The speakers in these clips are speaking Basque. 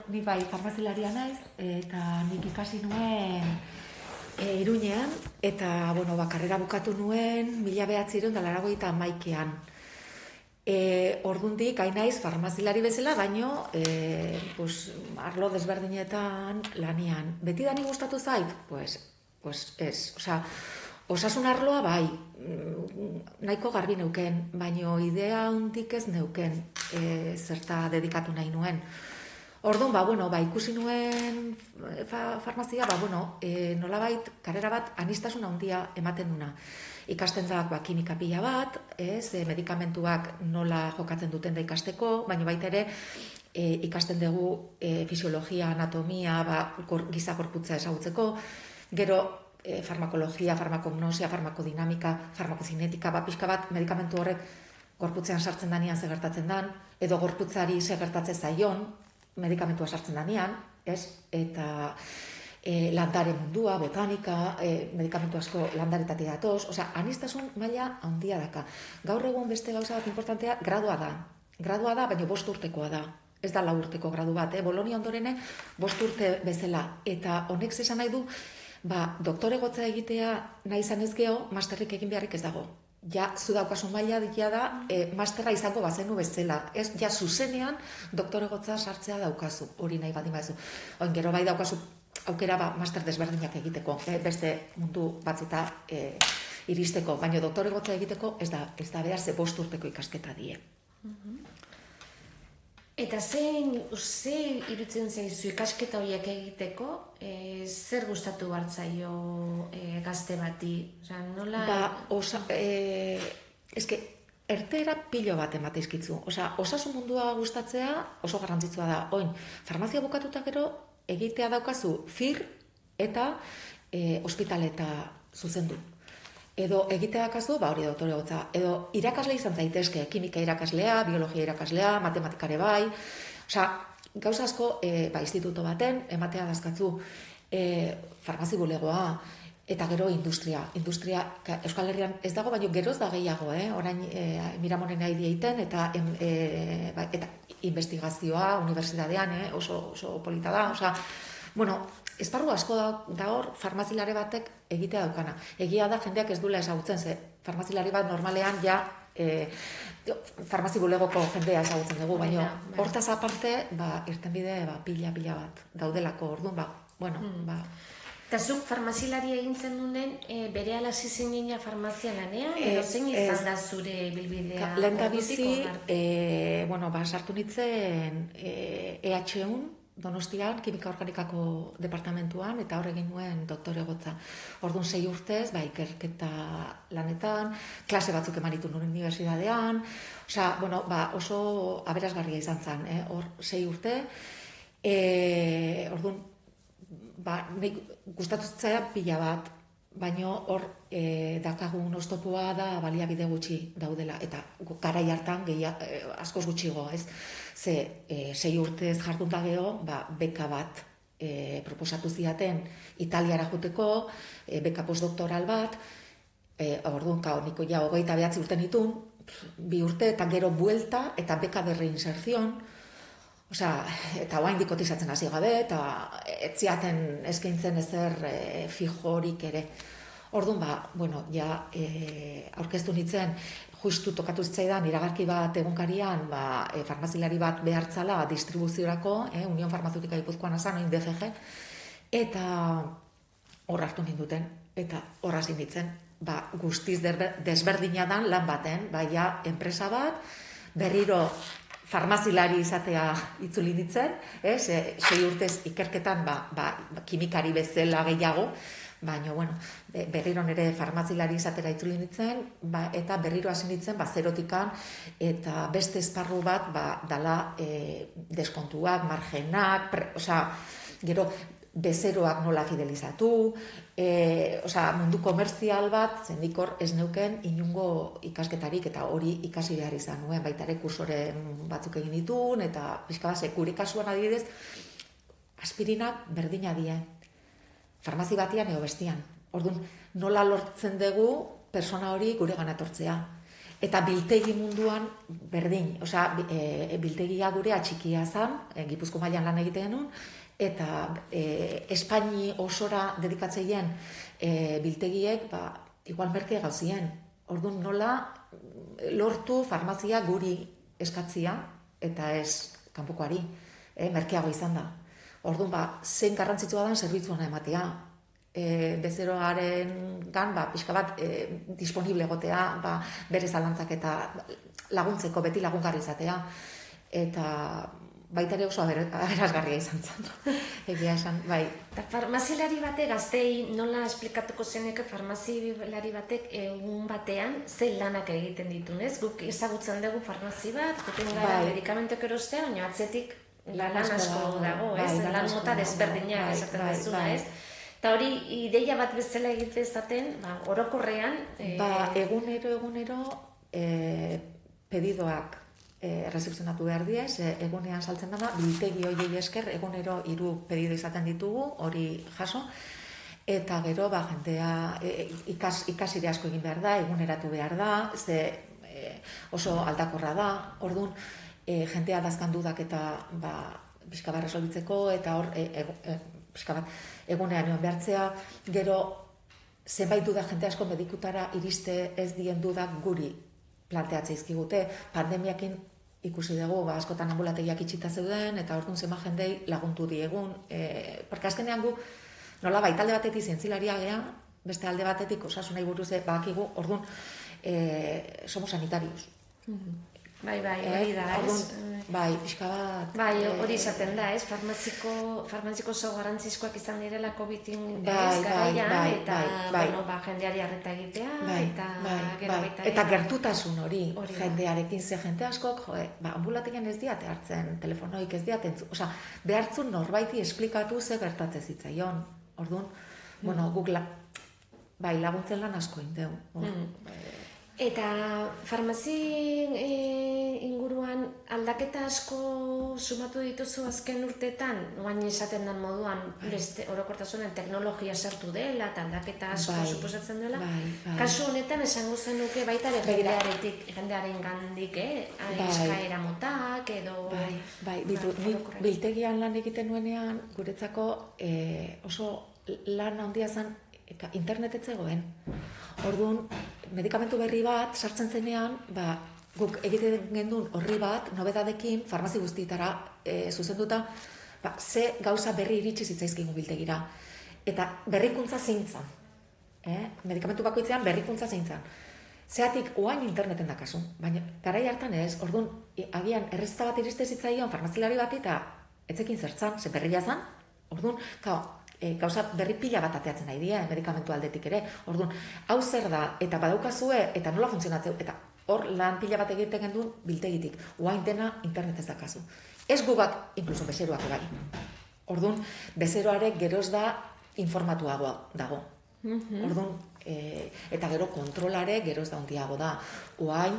Ni bai farmazilaria naiz, eta nik ikasi nuen Iruñean, eta, karrera bukatu nuen 1981an. Ordundik hain naiz farmazilari bezala, baino arlo desberdinetan lanian. Beti dani gustatu zait? Pues ez. Osasun arloa bai, nahiko garbi neuken, baino idea hundik ez neuken zerta dedikatu nahi nuen. Orduan, ikusi nuen farmazia, nolabait karrera bat anistasun handia ematen duna. Ikasten da kimika pila bat, medikamentuak nola jokatzen duten da ikasteko, baina baita ere ikasten dugu fisiologia, anatomia, giza gorputza ezagutzeko, gero farmakologia, farmakognosia, farmakodinamika, farmakozinetika, pixka bat medikamentu horrek gorputzean sartzen danean gertatzen dan, edo gorputzari gertatzen zaion, medikamentua sartzen danean, eta landare mundua, botanika, medikamentu asko landaretatik datoz, anistasun maila handia daka. Gaur egun beste gauza bat importantea, gradua da. Gradua da, baina 5 urtekoa da. Ez da 4 urteko gradu bat, Bolonia ondorene 5 urte bezala. Eta honek esan nahi du, doktoregotza egitea nahi izan ez geho, masterrik egin beharrik ez dago. Ja, zu daukasun maila dikia da, masterra izango bazenu bezala. Ez, ja, zuzenean doktoregotza sartzea daukazu, hori nahi baldin baduzu. Oin, gero bai daukazu aukera master desberdinak egiteko, beste mundu batzita iristeko, baina doktoregotza egiteko ez da behar ze 5 urteko ikasketa die. Eta ze irutzen zaizu ikasketa horiek egiteko, zer gustatu hartzaio gazte bati? Ertera pilo bat emateizkitzu. Osasun mundua gustatzea oso garrantzitsua da. Oin, farmazia bukatuta gero egitea daukazu FIR eta ospitaleta zuzendu. Edo egitea daukazu, hori doktoregotza. Edo irakasle izan zaitezke, kimika irakaslea, biologia irakaslea, matematikare bai. Gauza asko instituto baten ematea dazkatzu farmazi bulegoa eta gero industria. Industria Euskal Herrian ez dago, baina geroz da gehiago, orain Miramonen nahi dieiten eta investigazioa unibertsitatean oso polita da. Esparru asko da hor farmazilare batek egitea daukana. Egia da jendeak ez duela ezagutzen, ze farmazilari bat normalean ja farmazi bulegoko jendea ezagutzen dugu, baina hortaz aparte irtenbide pila bat daudelako orduan, Eta zuk farmazilari egintzen duen bere alasi zinenia farmazia lanean, edo zein izan da zure bilbidea? Lehen da bizi, sartu nintzen EH1, Donostian, kimika organikako departamentuan, eta hor egin nuen doktoregotza. Orduan 6 urtez, ikerketa lanetan, klase batzuk emanitu nuen unibertsitatean, oso aberasgarria izan zen, hor 6 urte. Orduan, gustatu zitzaidan pila bat, baina hor dakagun oztopoa da baliabide gutxi daudela, eta garai hartan askoz gutxigo, ez? Ze 6 urtez jardunta geho, beka bat proposatu ziaten Italiara joteko, beka postdoktoral bat, orduan, niko 29 urte nitun, 2 urte, eta gero buelta, eta beka de reinserción, eta oain dikotizatzen hasi gabe, eta etziaten eskaintzen ezer fijorik ere. Orduan, aurkeztu nintzen, justu tokatu zitzaidan iragarki bat egunkarian, farmazilari bat behartzala distribuziorako, Unión Farmacéutica Gipuzkoan azan, DFG, eta hor hartu ninduten, eta hor hasi nintzen, guztiz desberdina dan lan baten, enpresa bat, berriro farmazilari izatea itzuli nintzen, 6 urtez ikerketan kimikari bezala gehiago, baina, berriro nire farmazilari izatera itzuli nintzen, eta berriro hasi nintzen, zerotikan, eta beste esparru bat, dala deskontuak, margenak, gero bezeroak nola fidelizatu, mundu komerzial bat, zendikor ez neuken inungo ikasketarik, eta hori ikasi behar izan nuen, baita ere kursoren batzuk egin ditun, eta pixka bat, gure kasuan adibidez, aspirinak berdina die, farmazi batian edo bestian. Orduan, nola lortzen dugu persona hori gure ganatortzea. Eta biltegi munduan berdin, osea, biltegia gurea txikia zen, Gipuzko mailan lan egiten genuen, eta Espaini osora dedikatzeien biltegiek, igual merke gauzien. Orduan nola lortu farmazia guri eskatzia, eta ez kanpokoari, merkeago izan da. Orduan, zein garrantzitsua da zerbitzuan ematea. Bezeroaren gan, pixka bat disponible egotea, bere zalantzak eta laguntzeko, beti lagungarri izatea. Eta baita ere oso aberazgarria izan zen. Egia esan, bai. Eta farmazilari batek, gaztei nola esplikatuko zeneke farmazilari batek egun batean ze lanak egiten ditunez? Guk ezagutzen dugu farmazi bat, guten gara medikamentok erostea, baina atzetik lan asko dago, lan mota desberdinak esaten dezuna, ez? Eta hori, ideia bat bezala egite ezaten, orokorrean... Egunero pedidoak errezepzionatu behar diez, egunean saltzen dena, biltegi horiei esker, egunero 3 pedido izaten ditugu, hori jaso, eta gero, jendea ikasire asko egin behar da, eguneratu behar da, ze oso aldakorra da, orduan, jendea dazkan dudak eta pixka bat resolbitzeko, eta hor, pixka bat, egunean egon behartzea, gero zenbait dudak jente asko medikutara iriste ez dien dudak guri planteatzea izkigute. Pandemiakin ikusi dugu, askotan ambulategiak itxita zeuden, eta orduan zenba jendei laguntu diegun. Porque azkenean gu, nola talde batetik zientzilaria gea, beste alde batetik osasunai buruz badakigu, orduan somos sanitarios. Bai, hori da, ez? Bai, pixka bat... Bai, hori izaten da, ez? Farmaziko oso garrantzizkoak izan direla COVID-in garaian, eta jendeari arreta egitea, eta gero baita... Eta gertutasun hori, jendearekin, ze jende askok, ambulategian ez diate hartzen, telefonoik ez diate, osea, behartzun norbaiti esplikatu ze gertatze zitzaion. Orduan, guk laguntzen lan asko indeu. Eta farmazi inguruan aldaketa asko sumatu dituzu azken urteetan, oain esaten den moduan, orokortasunen teknologia sartu dela, eta aldaketa asko suposatzen dela. Kasu honetan esango zenuke baita ere jendearen gandik, eskaera motak, edo... Bai, biltegian lan egiten nuenean, guretzako oso lan handia zen internet ez zegoen. Orduan, medikamentu berri bat sartzen zenean, guk egiten gendun horri bat, nobedadekin, farmazi guztietara zuzenduta, ze gauza berri iritsi zitzaizkigu biltegira. Eta berrikuntza zeintzan. Medikamentu bakoitzean berrikuntza zeintzan. Zeatik, oain interneten dakazu, baina garai hartan ez, orduan, agian errezeta bat iriste zitzaion farmazilari bat eta etzekin zertzan, ze berria zan, orduan, gauza berri pila bat ateatzen nahi dira, medikamentu aldetik ere. Orduan, hau zer da, eta badaukazue, eta nola funtzionatzeu, eta hor lan pila bat egiten gendun biltegitik. Oain dena internetez dakazu. Ez gubak, inkluso bezeroak bai. Orduan, bezeroarek geroz da informatuagoa dago. Orduan, eta gero kontrolare geroz da handiago da. Oain,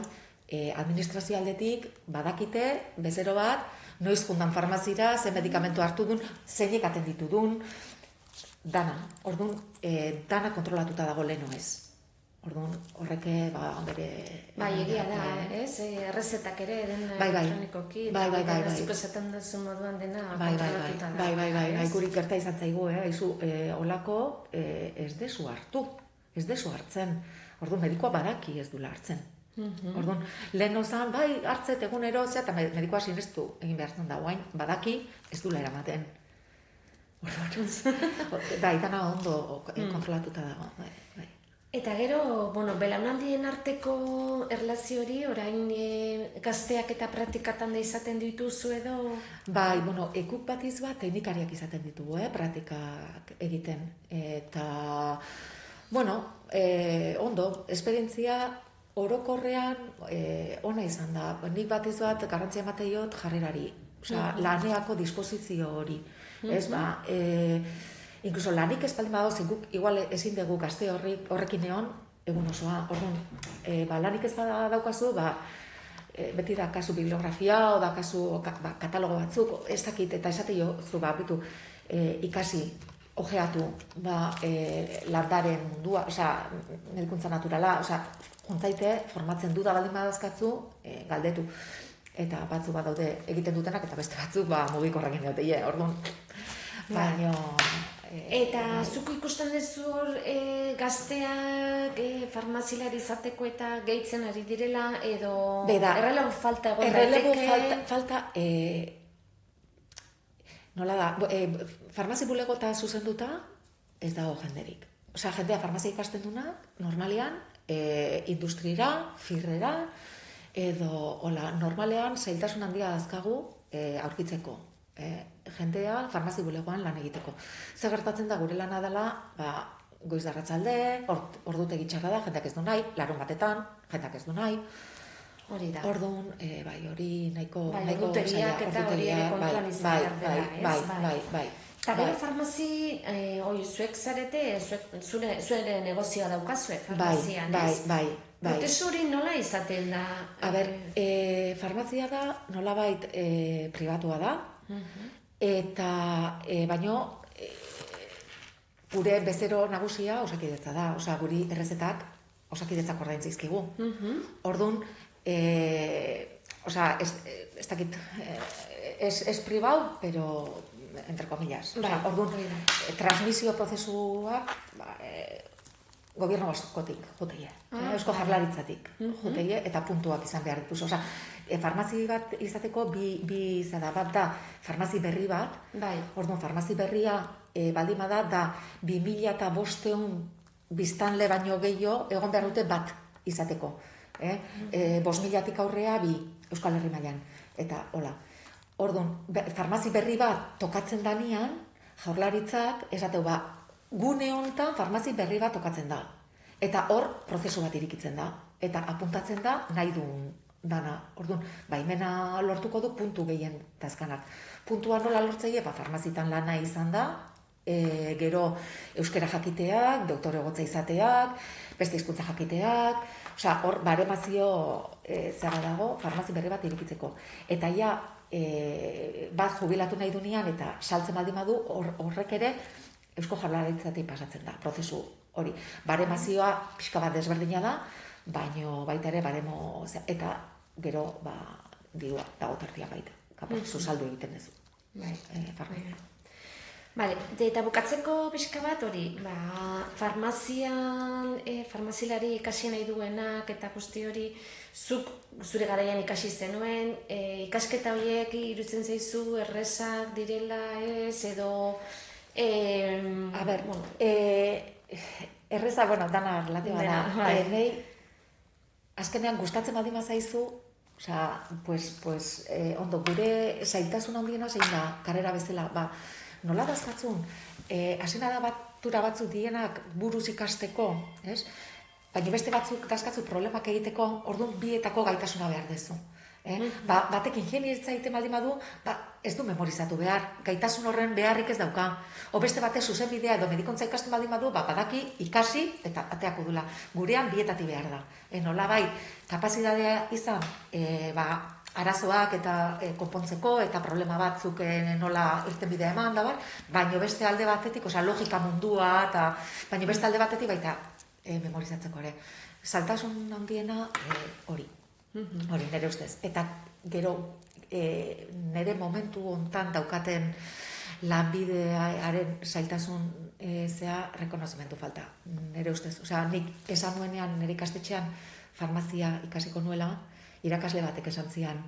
administrazio aldetik badakite, bezero bat, noiz jundan farmazira, ze medikamentu hartu dun, zeinek atenditu dun, dana. Orduan, dana kontrolatuta dago leheno ez. Orduan, horreke, bere... Bai, egia da, ez? Errezetak ere, dena elektronikoki, eta zuko esaten duzu moduan dena kontrolatuta da. Bai, gurik gerta izan zaigu, holako ez dezu hartu, ez dezu hartzen. Orduan, medikoa badaki ez dula hartzen. Orduan, lehen nozan, hartzet egunero, eta medikoa sinestu egin behartzen da, guain, badaki ez dula eramaten. Orduan, dana ondo kontrolatuta dago, bai. Eta gero, belaunaldien arteko erlazio hori, orain gazteak eta praktikatan da izaten dituzu edo? Bai, ekuk batiz bat teknikariak izaten ditugu, praktikak egiten. Eta, ondo, esperientzia orokorrean ona izan da. Nik batiz bat garrantzia emateiot jarrerari, laneako disposizio hori. Inkluso lanik espaldin badago, guk igual ezin dugu gazte horrekin egon, egun osoa. Orduan, lanik ez badaukazu, beti da kasu bibliografia, o da kasu katalogo batzuk, ez dakit, eta esate jo, ikasi ojeatu, landaren mundua, medikuntza naturala, juntzaite, formatzen duda baldin badazkatzu, galdetu. Eta batzu badaude egiten dutenak, eta beste batzu mugikorrekin dute, orduan. Baina... Eta zuk ikusten duzu hor gazteak farmazilari izateko eta gehitzen ari direla, edo errelebo falta egon daiteke? Errelebo falta, nola da, farmazi bulego eta zuzenduta ez dago jenderik. Jendea farmazia ikasten dunak, normalean, industriera, firrera, edo normalean zailtasun handia dazkagu aurkitzeko. Jendea farmazi bulegoan lan egiteko. Zer gertatzen da gure lana dela, goiz darratzalde, ordutegi txarra da, jendeak ez du nahi, larun batetan, jendeak ez du nahi. Hori da. Orduan, hori nahiko... Ordutegiak eta hori ere kontuan izan behar dela, ez? Bai. Eta gero farmazi, zuek zarete, zure negozioa daukazue farmazian, ez? Bai. Prozesu hori nola izaten da? Farmazia da, nolabait pribatua da, eta baino gure bezero nagusia Osakidetza da, guri errezetak Osakidetzak ordain zizkigu. Orduan, ez dakit, es pribau, pero entre comillas. Orduan, transmisio prozesua gobierno baskotik joteie, Eusko Jaurlaritzatik joteie, eta puntuak izan behar dituzu. Farmazi bat izateko bi zada bat da, farmazi berri bat, orduan farmazi berria baldin bada da 2500 biztanle baino gehiago egon behar dute bat izateko. 5.000-tik aurrea bi Euskal Herri mailan, eta hola. Orduan, farmazi berri bat tokatzen danean, Jaurlaritzak esateu gune honetan farmazi berri bat tokatzen da. Eta hor, prozesu bat irikitzen da. Eta apuntatzen da nahi duen dana. Orduan, baimena lortuko du puntu gehien dazkanak. Puntua nola lortzeie, farmazitan lana izan da, gero euskera jakiteak, doktore egotza izateak, beste hizkuntza jakiteak, hor, baremazio zara dago, farmazi berri bat irikitzeko. Eta bat jubilatu nahi dunean, eta saltzen baldin badu, horrek ere, Eusko Jaurlaritzatik pasatzen da, prozesu hori. Baremazioa pixka bat desberdina da, baino baita ere baremo, eta gero dirua dago tartia baita. Zuzaldu egiten duzu. Farmazia. Bale, eta bukatzeko pixka bat hori, farmazilari ikasi nahi duenak eta guzti hori, zuk zure garaian ikasi zenuen, ikasketa horiek iruditzen zaizu errezak direla ez, edo... Erreza, dana relatiba da. Nei, azkenean gustatzen baldin bazaizu, ondo, gure zailtasun handiena zein da, karrera bezala, nola dazkatzun, hasena da batura batzuk dienak buruz ikasteko, ez? Baina beste batzuk dazkatzu problemak egiteko, orduan bietako gaitasuna behar dezu. Batek ingenieritza egiten baldin badu, ez du memorizatu behar, gaitasun horren beharrik ez dauka. O beste batek zuzenbidea edo medikuntza ikasten baldin badu, badaki ikasi eta ateako dula. Gurean bietati behar da. Nolabait, kapazitatea izan, arazoak eta konpontzeko eta problema batzuk nola irtenbidea eman da, baina beste alde batetik, logika mundua, baina beste alde batetik baita memorizatzeko ere. Zailtasun handiena hori. Hori, nire ustez. Eta gero, nire momentu hontan daukaten lanbidearen zailtasun rekonozimentu falta. Nire ustez. Nik esan nuenean nire ikastetxean farmazia ikasiko nuela, irakasle batek esan zian,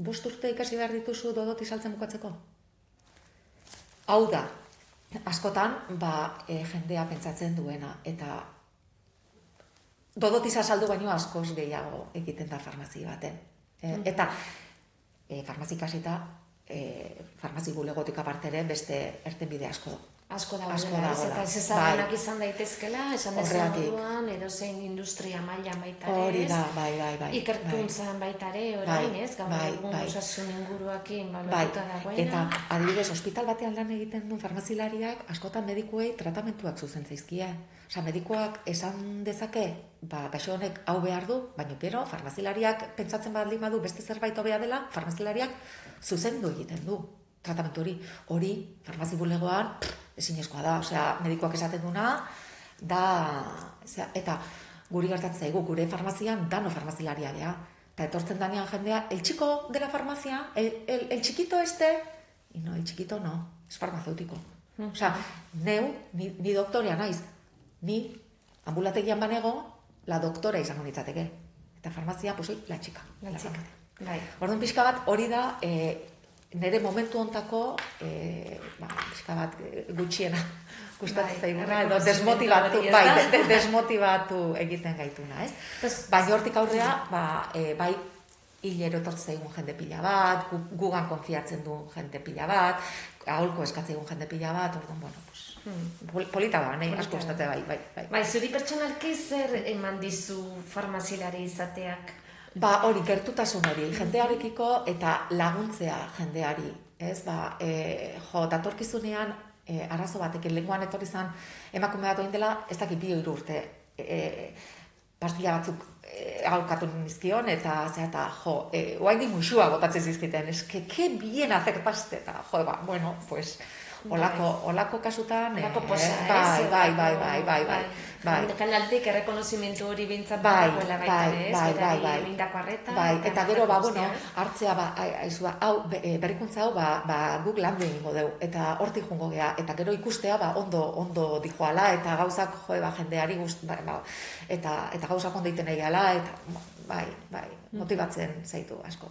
5 urte ikasi behar dituzu dodoti saltzen bukatzeko? Hau da, askotan, jendea pentsatzen duena, eta dodotiza saldu baino askoz gehiago egiten da farmazi baten. Eta farmazi kasita, farmazi bulegotik aparte ere beste ertenbide asko dagoela, eta ez ezagunak izan daitezkela, esan dezen moduan, edo zein industria maila baita ere, hori da, bai. Ikerkuntzan baita ere, orain ez, gaur egun osasun inguruakin balotuta dagoena. Eta adibidez, ospital batean lan egiten duen farmazilariak askotan medikuei tratamentuak zuzen zaizkie. Medikuak esan dezake, gaixo honek hau behar du, baina gero, farmazilariak pentsatzen baldin badu beste zerbait hobea dela, farmazilariak zuzendu egiten du. tratamentu hori farmazi bulegoan ezinezkoa da, osea, medikoak esaten duna da, eta guri gertatzen zaigu, gure farmazian dano farmazilaria gea, eta etortzen danean jendea, el chico de la farmacia, el chiquito y no, el chiquito no, es farmacéutico. Osea, ni doktorea naiz, ni ambulategian banego, la doktora izango nitzateke. Eta farmazia, pues, la chica. Bai. Orduan pixka bat, hori da, nire momentu hontako, pixka bat gutxiena gustatzen zaiguna, edo desmotibatu egiten gaituna, ez? Baina hortik aurrea, bai, hilero etortzen zaigun jende pila bat, gugan konfiatzen duen jende pila bat, aholko eskatzen duen jende pila bat, orduan, bueno, polita da, nahi asko gustatzen bai. Bai, zuri pertsonalki zer eman dizu farmazilari izateak? Hori, gertutasun hori, jendearekiko eta laguntzea jendeari, ez? Datorkizunean, arazo batek, lehengoan etorri zan, emakume bat oin dela, ez dakit 2-3 urte, pastilla batzuk aholkatu nizkion, eta oain di muxua botatzen zizkiten, ke bien acertaste, eta bueno, pues, olako kasutan, olako posa, bai. Kanaltik errekonozimentu hori bintzat bai, eta gero, hartzea, berrikuntza hau, guk landu egingo dugu, eta hortik jungo gea, eta gero ikustea, ondo dijoala, eta gauzak, jendeari eta gauzak ondo iten nahi gala, eta bai, motibatzen zaitu asko.